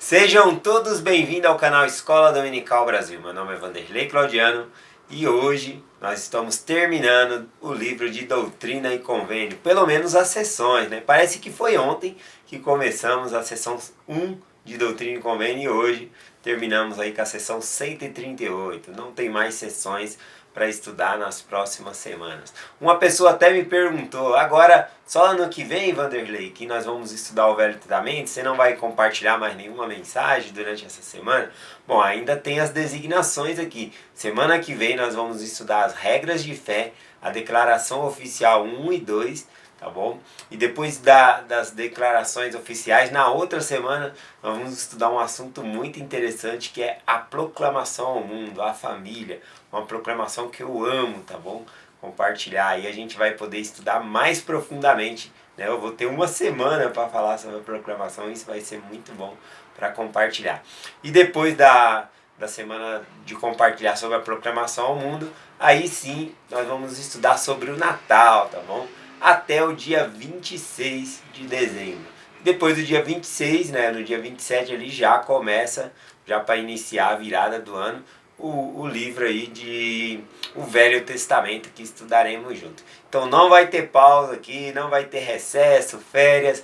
Sejam todos bem-vindos ao canal Escola Dominical Brasil. Meu nome é Vanderlei Claudiano e hoje nós estamos terminando o livro de Doutrina e Convênio, pelo menos as sessões, né? Parece que foi ontem que começamos a sessão 1 de Doutrina e Convênio e hoje terminamos aí com a sessão 138. Não tem mais sessões para estudar nas próximas semanas. Uma pessoa até me perguntou, agora só ano que vem, Vanderlei, que nós vamos estudar o Velho Testamento, você não vai compartilhar mais nenhuma mensagem durante essa semana? Bom, ainda tem as designações aqui. Semana que vem nós vamos estudar as regras de fé, a declaração oficial 1 e 2, tá bom? E depois das declarações oficiais, na outra semana, nós vamos estudar um assunto muito interessante que é a proclamação ao mundo, à família. Uma proclamação que eu amo, tá bom? Compartilhar aí, a gente vai poder estudar mais profundamente, né? Eu vou ter uma semana para falar sobre a proclamação, isso vai ser muito bom para compartilhar. E depois da semana de compartilhar sobre a proclamação ao mundo, aí sim nós vamos estudar sobre o Natal, tá bom? Até o dia 26 de dezembro. Depois do dia 26, né, no dia 27 ali já começa, já para iniciar a virada do ano, o livro aí de o Velho Testamento que estudaremos junto. Então não vai ter pausa aqui, não vai ter recesso, férias.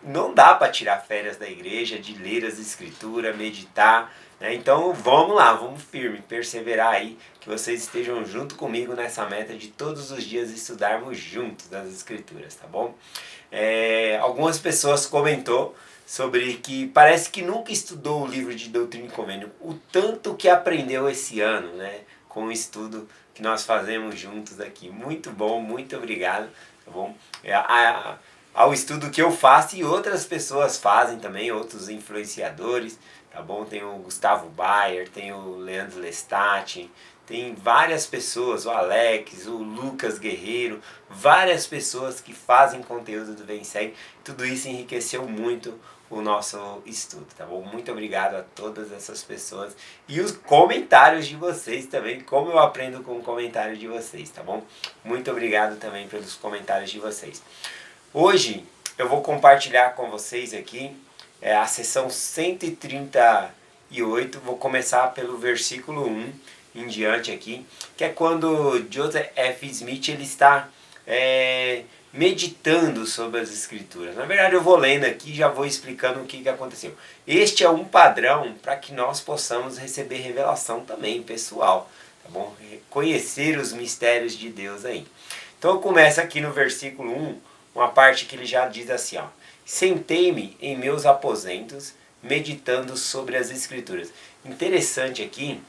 Não dá para tirar férias da igreja, de ler as escrituras, meditar, né? Então vamos lá, vamos firme, perseverar aí, que vocês estejam junto comigo nessa meta de todos os dias estudarmos juntos das escrituras, tá bom? Algumas pessoas comentou sobre que parece que nunca estudou o livro de Doutrina e Convênio, o tanto que aprendeu esse ano, né? Com o estudo que nós fazemos juntos aqui. Muito bom, muito obrigado, tá bom? Ao estudo que eu faço e outras pessoas fazem também, outros influenciadores, tá bom? Tem o Gustavo Bayer, tem o Leandro Lestat, tem várias pessoas, o Alex, o Lucas Guerreiro, várias pessoas que fazem conteúdo do Vem Segue. Tudo isso enriqueceu muito o nosso estudo, tá bom? Muito obrigado a todas essas pessoas e os comentários de vocês também, como eu aprendo com o comentário de vocês, tá bom? Muito obrigado também pelos comentários de vocês. Hoje eu vou compartilhar com vocês aqui a sessão 138, vou começar pelo versículo 1 em diante aqui, que é quando Joseph F. Smith ele está meditando sobre as escrituras. Na verdade eu vou lendo aqui e já vou explicando o que aconteceu. Este é um padrão para que nós possamos receber revelação também pessoal, tá bom? Conhecer os mistérios de Deus aí. Então eu começo aqui no versículo 1, uma parte que ele já diz assim, ó: sentei-me em meus aposentos, meditando sobre as escrituras. Interessante aqui,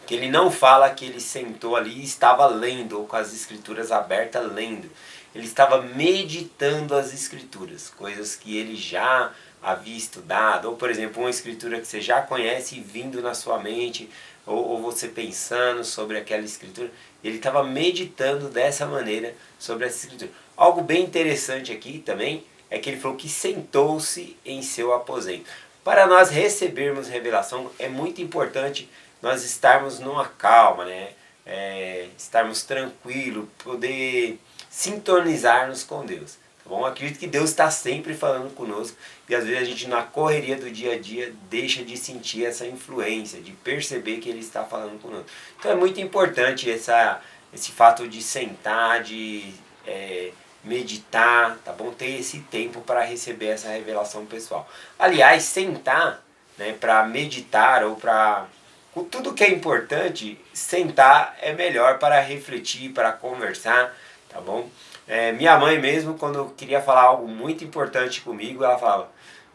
que ele não fala que ele sentou ali e estava lendo, ou com as escrituras abertas lendo. Ele estava meditando as escrituras, coisas que ele já havia estudado, ou por exemplo, uma escritura que você já conhece vindo na sua mente, ou você pensando sobre aquela escritura. Ele estava meditando dessa maneira sobre essa escritura. Algo bem interessante aqui também é que ele falou que sentou-se em seu aposento. Para nós recebermos revelação é muito importante nós estarmos numa calma, né? Estarmos tranquilos, poder sintonizar-nos com Deus. Tá bom? Acredito que Deus está sempre falando conosco e às vezes a gente na correria do dia a dia deixa de sentir essa influência, de perceber que Ele está falando conosco. Então é muito importante esse fato de sentar, de meditar, tá bom? Ter esse tempo para receber essa revelação pessoal. Aliás, sentar, né, para meditar ou para tudo que é importante, sentar é melhor para refletir, para conversar, tá bom? Minha mãe mesmo, quando queria falar algo muito importante comigo, ela falava: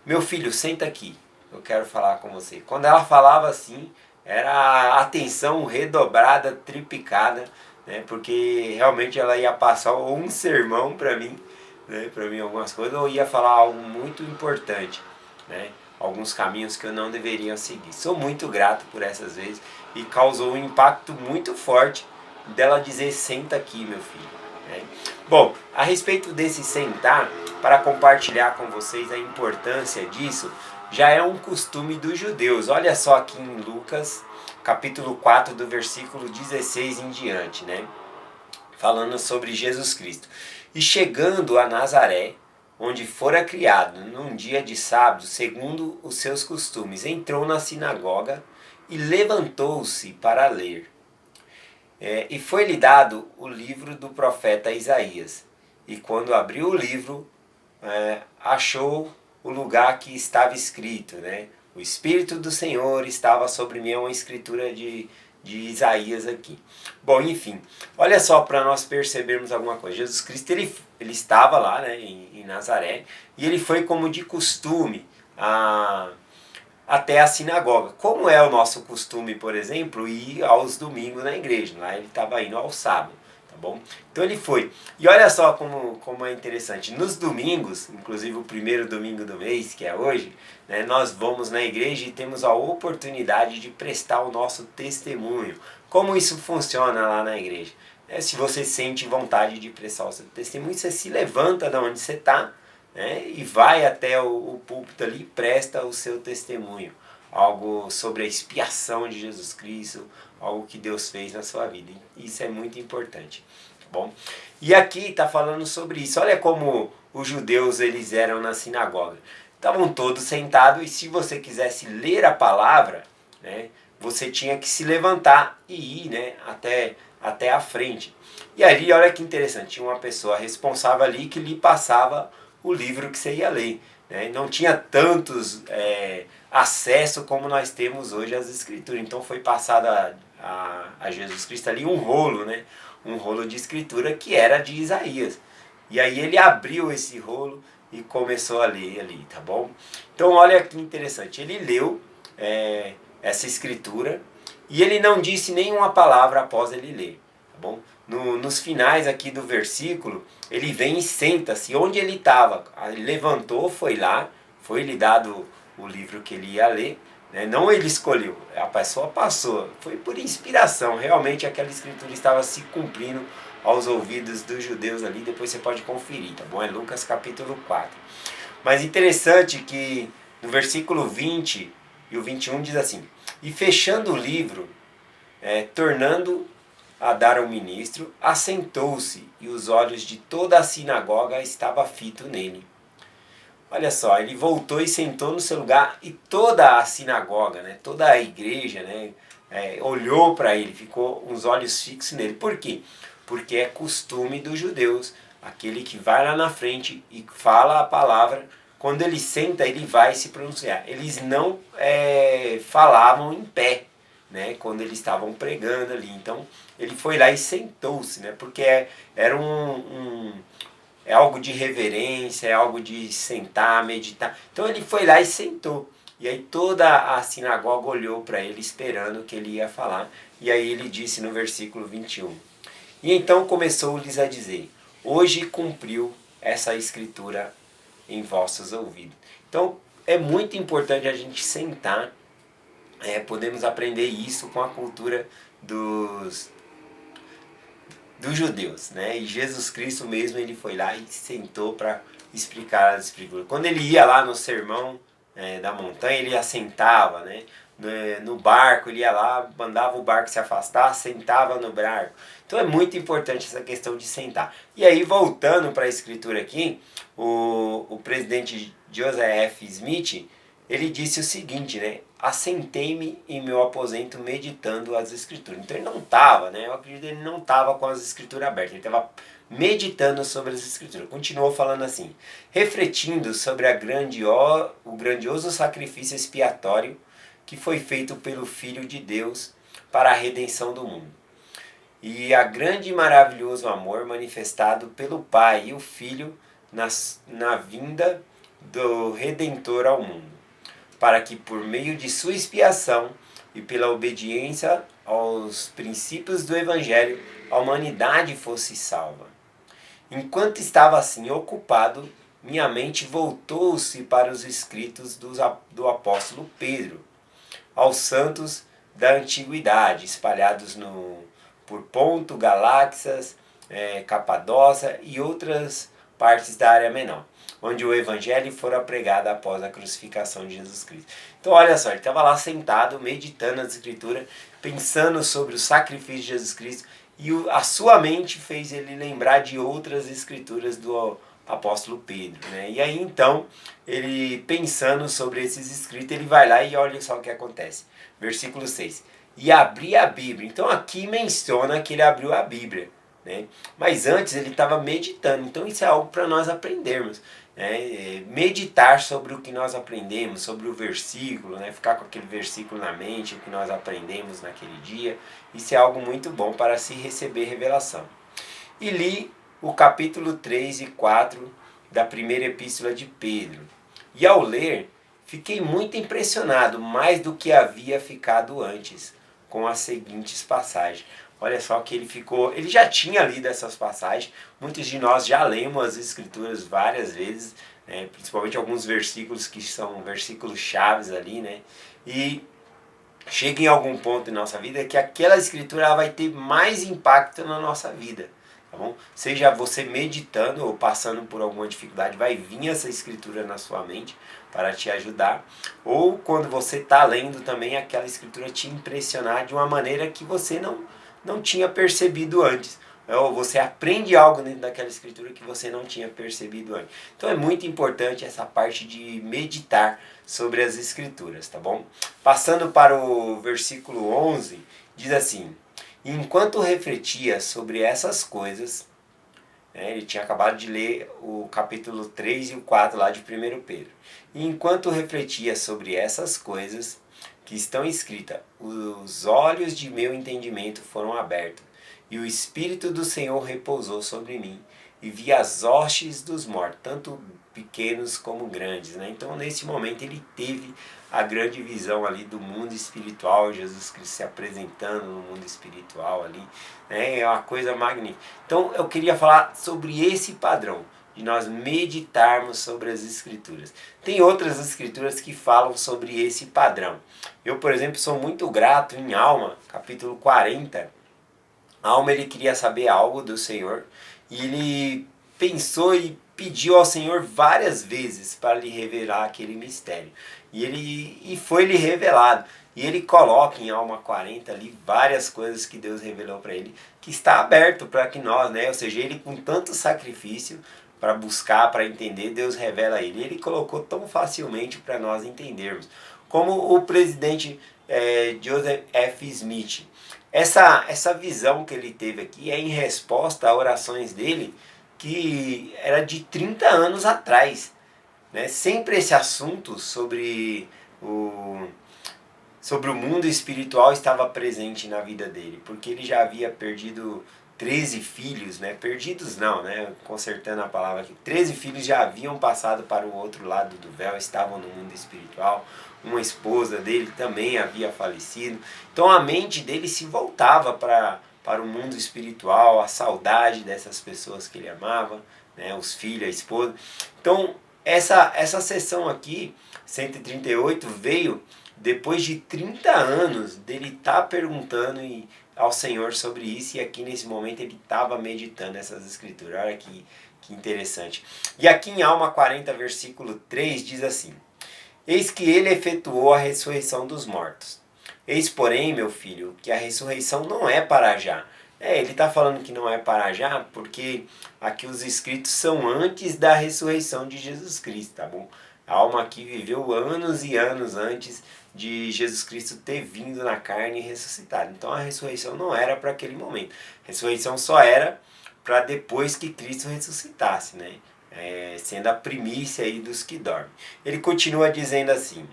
meu filho, senta aqui, eu quero falar com você. Quando ela falava assim, era atenção redobrada, triplicada, né? Porque realmente ela ia passar ou um sermão para mim, né? Para mim algumas coisas, ou ia falar algo muito importante, né? Alguns caminhos que eu não deveria seguir. Sou muito grato por essas vezes e causou um impacto muito forte dela dizer: senta aqui, meu filho, né? Bom, a respeito desse sentar, para compartilhar com vocês a importância disso, já é um costume dos judeus. Olha só aqui em Lucas, capítulo 4, do versículo 16 em diante, né? Falando sobre Jesus Cristo. E chegando a Nazaré, onde fora criado, num dia de sábado, segundo os seus costumes, entrou na sinagoga e levantou-se para ler. E foi-lhe dado o livro do profeta Isaías. E quando abriu o livro, achou o lugar que estava escrito, né? O Espírito do Senhor estava sobre mim, é uma escritura de Isaías aqui. Bom, enfim, olha só para nós percebermos alguma coisa. Jesus Cristo, ele estava lá, né, em Nazaré, e ele foi como de costume até a sinagoga. Como é o nosso costume, por exemplo, ir aos domingos na igreja. Lá ele estava indo ao sábado. Tá bom? Então ele foi. E olha só como é interessante. Nos domingos, inclusive o primeiro domingo do mês, que é hoje, né, nós vamos na igreja e temos a oportunidade de prestar o nosso testemunho. Como isso funciona lá na igreja? Se você sente vontade de prestar o seu testemunho, você se levanta de onde você está, né, e vai até o púlpito ali e presta o seu testemunho. Algo sobre a expiação de Jesus Cristo, algo que Deus fez na sua vida. Isso é muito importante. Tá bom? E aqui está falando sobre isso. Olha como os judeus eles eram na sinagoga. Estavam todos sentados e se você quisesse ler a palavra, né, você tinha que se levantar e ir, né, até a frente. E ali, olha que interessante, tinha uma pessoa responsável ali que lhe passava o livro que você ia ler. Né? Não tinha tantos acesso como nós temos hoje às escrituras. Então foi passado a Jesus Cristo ali um rolo, né? Um rolo de escritura que era de Isaías. E aí ele abriu esse rolo e começou a ler ali, tá bom? Então olha que interessante, ele leu essa escritura e ele não disse nenhuma palavra após ele ler, tá bom? Nos finais aqui do versículo, ele vem e senta-se onde ele estava. Ele levantou, foi lá, foi-lhe dado o livro que ele ia ler, né? Não ele escolheu, a pessoa passou, foi por inspiração, realmente aquela escritura estava se cumprindo aos ouvidos dos judeus ali, depois você pode conferir, tá bom? É Lucas capítulo 4. Mas interessante que no versículo 20 e o 21 diz assim: e fechando o livro, tornando a dar ao ministro, assentou-se e os olhos de toda a sinagoga estavam fitos nele. Olha só, ele voltou e sentou no seu lugar e toda a sinagoga, né, toda a igreja, né, olhou para ele, ficou uns olhos fixos nele. Por quê? Porque é costume dos judeus, aquele que vai lá na frente e fala a palavra, quando ele senta ele vai se pronunciar. Eles não falavam em pé, né, quando eles estavam pregando ali. Então ele foi lá e sentou-se, né, porque era é algo de reverência, é algo de sentar, meditar. Então ele foi lá e sentou. E aí toda a sinagoga olhou para ele esperando o que ele ia falar. E aí ele disse no versículo 21. E então começou-lhes a dizer: hoje cumpriu essa escritura em vossos ouvidos. Então é muito importante a gente sentar. Podemos aprender isso com a cultura dos judeus, né? E Jesus Cristo mesmo, ele foi lá e sentou para explicar as escrituras. Quando ele ia lá no sermão da montanha, ele assentava, né? No barco, ele ia lá, mandava o barco se afastar, sentava no barco. Então é muito importante essa questão de sentar. E aí, voltando para a escritura aqui, o presidente Joseph Smith, ele disse o seguinte, né? Assentei-me em meu aposento meditando as escrituras. Então ele não estava, né? Eu acredito que ele não estava com as escrituras abertas. Ele estava meditando sobre as escrituras. Continuou falando assim: refletindo sobre o grandioso sacrifício expiatório que foi feito pelo Filho de Deus para a redenção do mundo. E a grande e maravilhoso amor manifestado pelo Pai e o Filho na vinda do Redentor ao mundo, para que por meio de sua expiação e pela obediência aos princípios do Evangelho, a humanidade fosse salva. Enquanto estava assim ocupado, minha mente voltou-se para os escritos do apóstolo Pedro, aos santos da antiguidade, espalhados por Ponto, Galáxias, Capadócia e outras partes da área menor, onde o evangelho fora pregado após a crucificação de Jesus Cristo. Então olha só, ele estava lá sentado, meditando as escrituras, pensando sobre o sacrifício de Jesus Cristo, e a sua mente fez ele lembrar de outras escrituras do apóstolo Pedro, né? E aí então, ele pensando sobre esses escritos, ele vai lá e olha só o que acontece. Versículo 6. E abrir a Bíblia. Então aqui menciona que ele abriu a Bíblia, né? Mas antes ele estava meditando. Então isso é algo para nós aprendermos, né? Meditar sobre o que nós aprendemos, sobre o versículo, né? Ficar com aquele versículo na mente, o que nós aprendemos naquele dia. Isso é algo muito bom para se receber revelação. E li o capítulo 3 e 4 da primeira epístola de Pedro. E ao ler, fiquei muito impressionado, mais do que havia ficado antes, com as seguintes passagens. Olha só que ele já tinha lido essas passagens, muitos de nós já lemos as escrituras várias vezes, né, principalmente alguns versículos que são versículos chaves ali, né, e chega em algum ponto em nossa vida que aquela escritura ela vai ter mais impacto na nossa vida. Tá bom? Seja você meditando ou passando por alguma dificuldade, vai vir essa escritura na sua mente para te ajudar. Ou quando você está lendo também, aquela escritura te impressionar de uma maneira que você não tinha percebido antes. Ou você aprende algo dentro daquela escritura que você não tinha percebido antes. Então é muito importante essa parte de meditar sobre as escrituras, tá bom? Passando para o versículo 11, diz assim: enquanto refletia sobre essas coisas, né, ele tinha acabado de ler o capítulo 3 e o 4 lá de 1 Pedro. E enquanto refletia sobre essas coisas que estão escritas, os olhos de meu entendimento foram abertos, e o Espírito do Senhor repousou sobre mim, e vi as hostes dos mortos, tanto pequenos como grandes. Né? Então, nesse momento, ele teve a grande visão ali do mundo espiritual, Jesus Cristo se apresentando no mundo espiritual ali, né? É uma coisa magnífica. Então, eu queria falar sobre esse padrão, de nós meditarmos sobre as escrituras. Tem outras escrituras que falam sobre esse padrão. Eu, por exemplo, sou muito grato em Alma, capítulo 40. Alma, ele queria saber algo do Senhor e ele pensou e pediu ao Senhor várias vezes para lhe revelar aquele mistério. E foi lhe revelado. E ele coloca em Alma 40 ali várias coisas que Deus revelou para ele, que está aberto para que nós, né? Ou seja, ele com tanto sacrifício para buscar, para entender, Deus revela a ele. E ele colocou tão facilmente para nós entendermos. Como o presidente Joseph F. Smith. Essa visão que ele teve aqui é em resposta a orações dele que era de 30 anos atrás. Né? Sempre esse assunto sobre o mundo espiritual estava presente na vida dele, porque ele já havia perdido 13 filhos, né? Perdidos não, né? Consertando a palavra aqui. 13 filhos já haviam passado para o outro lado do véu, estavam no mundo espiritual. Uma esposa dele também havia falecido. Então a mente dele se voltava para o mundo espiritual, a saudade dessas pessoas que ele amava, né? Os filhos, a esposa. Então essa sessão aqui, 138, veio depois de 30 anos dele estar perguntando ao Senhor sobre isso, e aqui nesse momento ele estava meditando essas escrituras. Olha que interessante. E aqui em Alma 40, versículo 3, diz assim: eis que ele efetuou a ressurreição dos mortos. Eis, porém, meu filho, que a ressurreição não é para já. Ele está falando que não é para já, porque aqui os escritos são antes da ressurreição de Jesus Cristo, tá bom? A alma aqui viveu anos e anos antes de Jesus Cristo ter vindo na carne e ressuscitado. Então a ressurreição não era para aquele momento. A ressurreição só era para depois que Cristo ressuscitasse, né? Sendo a primícia aí dos que dormem. Ele continua dizendo assim: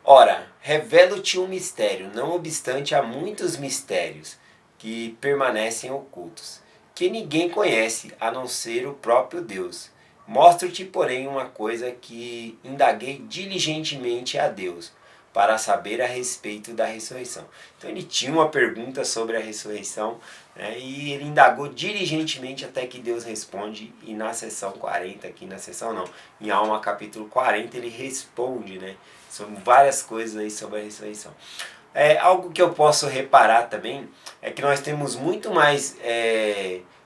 ora, revelo-te um mistério, não obstante há muitos mistérios que permanecem ocultos, que ninguém conhece, a não ser o próprio Deus. Mostro-te, porém, uma coisa que indaguei diligentemente a Deus, para saber a respeito da ressurreição. Então ele tinha uma pergunta sobre a ressurreição, né, e ele indagou diligentemente até que Deus responde, e na sessão 40, aqui na sessão não, em Alma capítulo 40 ele responde, né, sobre várias coisas aí sobre a ressurreição. Algo que eu posso reparar também é que nós temos muito mais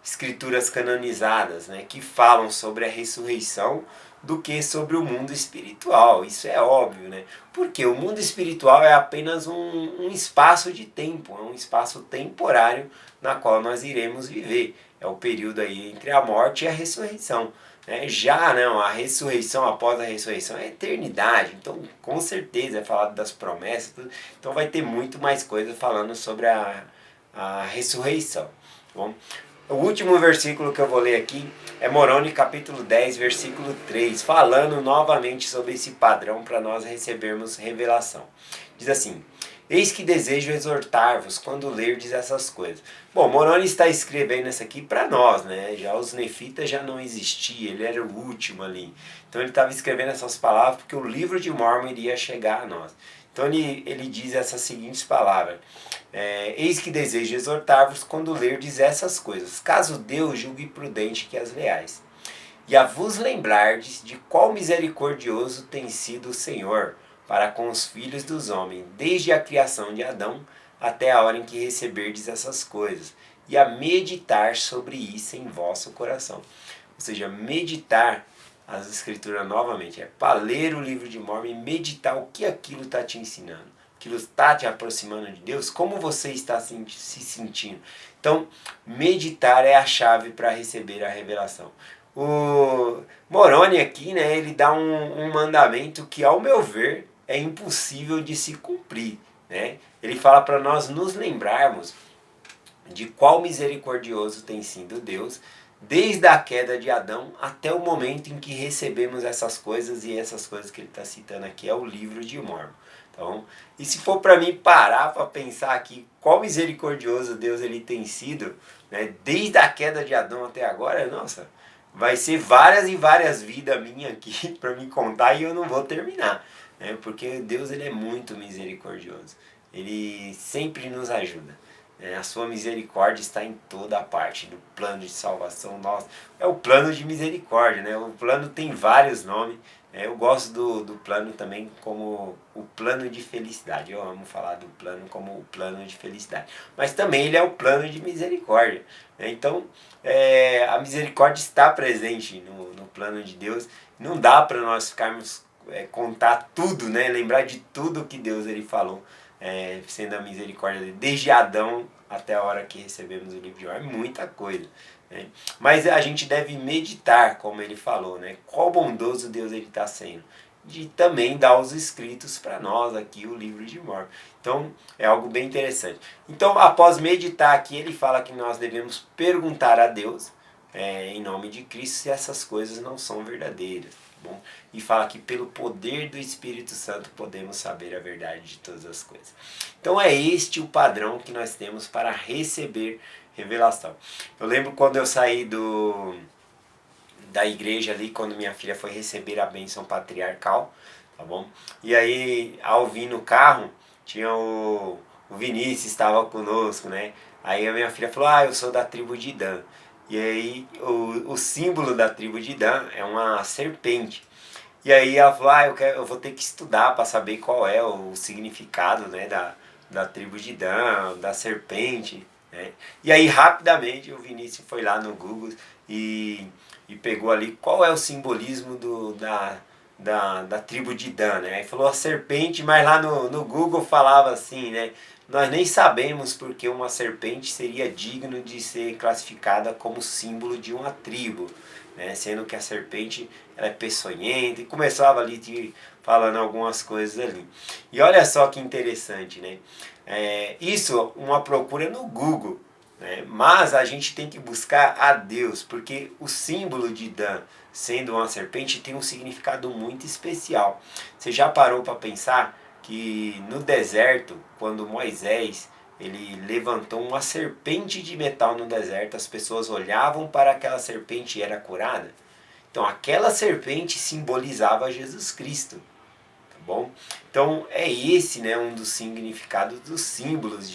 escrituras canonizadas, né, que falam sobre a ressurreição do que sobre o mundo espiritual. Isso é óbvio, né? Porque o mundo espiritual é apenas um espaço de tempo, é um espaço temporário na qual nós iremos viver. É o período aí entre a morte e a ressurreição. Né? Já não, a ressurreição, após a ressurreição, é a eternidade. Então, com certeza, é falado das promessas. Tudo. Então, vai ter muito mais coisa falando sobre a ressurreição. Tá bom? O último versículo que eu vou ler aqui é Moroni capítulo 10, versículo 3, falando novamente sobre esse padrão para nós recebermos revelação. Diz assim: eis que desejo exortar-vos quando lerdes essas coisas. Bom, Moroni está escrevendo isso aqui para nós, né? Já os nefitas já não existiam, ele era o último ali. Então ele estava escrevendo essas palavras porque o livro de Mórmon iria chegar a nós. Então ele diz essas seguintes palavras: eis que desejo exortar-vos quando lerdes essas coisas, caso Deus julgue prudente que as leais. E a vos lembrardes de qual misericordioso tem sido o Senhor para com os filhos dos homens, desde a criação de Adão até a hora em que receberdes essas coisas, e a meditar sobre isso em vosso coração. Ou seja, meditar as escrituras novamente, é para ler o livro de Mórmon e meditar o que aquilo está te ensinando, aquilo está te aproximando de Deus, como você está se sentindo. Então, meditar é a chave para receber a revelação. O Moroni aqui, né, ele dá um mandamento que, ao meu ver, é impossível de se cumprir. Né? Ele fala para nós nos lembrarmos de qual misericordioso tem sido Deus, desde a queda de Adão até o momento em que recebemos essas coisas, e essas coisas que ele está citando aqui é o livro de Mórmon. Então, e se for para mim parar para pensar aqui qual misericordioso Deus ele tem sido, né, desde a queda de Adão até agora, nossa, vai ser várias e várias vidas minhas aqui para me contar e eu não vou terminar. Né, porque Deus ele é muito misericordioso, ele sempre nos ajuda. A sua misericórdia está em toda a parte, no plano de salvação nosso. É o plano de misericórdia, né? O plano tem vários nomes. Eu gosto do plano também como o plano de felicidade. Eu amo falar do plano como o plano de felicidade. Mas também ele é o plano de misericórdia. Né? Então, a misericórdia está presente no plano de Deus. Não dá para nós ficarmos contar tudo, né? Lembrar de tudo que Deus ele falou. Sendo a misericórdia dele, desde Adão até a hora que recebemos o livro de Mórmon, é muita coisa. Né? Mas a gente deve meditar, como ele falou, né? Qual bondoso Deus ele está sendo. De também dar os escritos para nós aqui, o livro de Mórmon. Então, é algo bem interessante. Então, após meditar aqui, ele fala que nós devemos perguntar a Deus, em nome de Cristo, se essas coisas não são verdadeiras. Bom, e fala que pelo poder do Espírito Santo podemos saber a verdade de todas as coisas. Então é este o padrão que nós temos para receber revelação. Eu lembro quando eu saí da igreja ali, quando minha filha foi receber a bênção patriarcal, tá bom? E aí, ao vir no carro, tinha o Vinícius estava conosco, né? Aí a minha filha falou: eu sou da tribo de Dan. E aí o símbolo da tribo de Dan é uma serpente. E aí ela falou: eu vou ter que estudar para saber qual é o significado, né, da tribo de Dan, da serpente. Né? E aí rapidamente o Vinícius foi lá no Google e pegou ali qual é o simbolismo da tribo de Dan. Né? Aí falou a serpente, mas lá no Google falava assim, né? Nós nem sabemos porque uma serpente seria digno de ser classificada como símbolo de uma tribo, né? Sendo que a serpente ela é peçonhenta, e começava ali falando algumas coisas ali. E olha só que interessante, né? Isso uma procura no Google, né? Mas a gente tem que buscar a Deus, porque o símbolo de Dan, sendo uma serpente, tem um significado muito especial. Você já parou para pensar que no deserto, quando Moisés ele levantou uma serpente de metal no deserto, as pessoas olhavam para aquela serpente e era curada? Então aquela serpente simbolizava Jesus Cristo, tá bom? Então é esse, né, um dos significados dos símbolos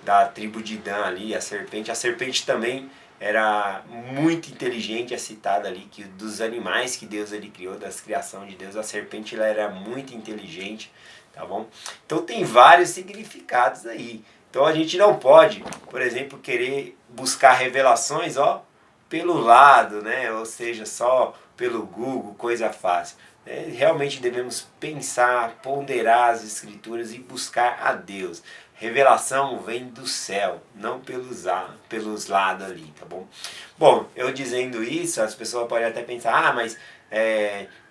da tribo de Dan ali, a serpente. A serpente também era muito inteligente, é citada ali, que dos animais que Deus ele criou, das criações de Deus, a serpente ela era muito inteligente, tá bom? Então tem vários significados aí. Então a gente não pode, por exemplo, querer buscar revelações, pelo lado, né? Ou seja, só pelo Google, coisa fácil. Realmente devemos pensar, ponderar as Escrituras e buscar a Deus. Revelação vem do céu, não pelos lados ali, tá bom? Bom, eu dizendo isso, as pessoas podem até pensar, mas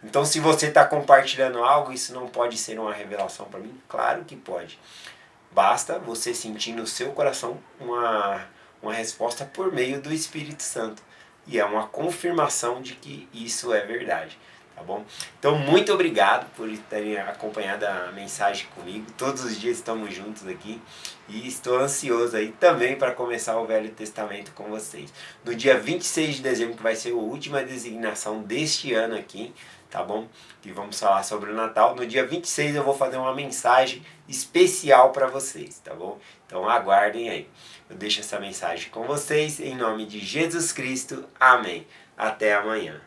então se você está compartilhando algo, isso não pode ser uma revelação para mim? Claro que pode. Basta você sentir no seu coração uma resposta por meio do Espírito Santo. E é uma confirmação de que isso é verdade. Tá bom? Então, muito obrigado por terem acompanhado a mensagem comigo. Todos os dias estamos juntos aqui. E estou ansioso aí também para começar o Velho Testamento com vocês. No dia 26 de dezembro, que vai ser a última designação deste ano aqui, tá bom? Que vamos falar sobre o Natal. No dia 26 eu vou fazer uma mensagem especial para vocês, tá bom? Então aguardem aí. Eu deixo essa mensagem com vocês em nome de Jesus Cristo. Amém. Até amanhã.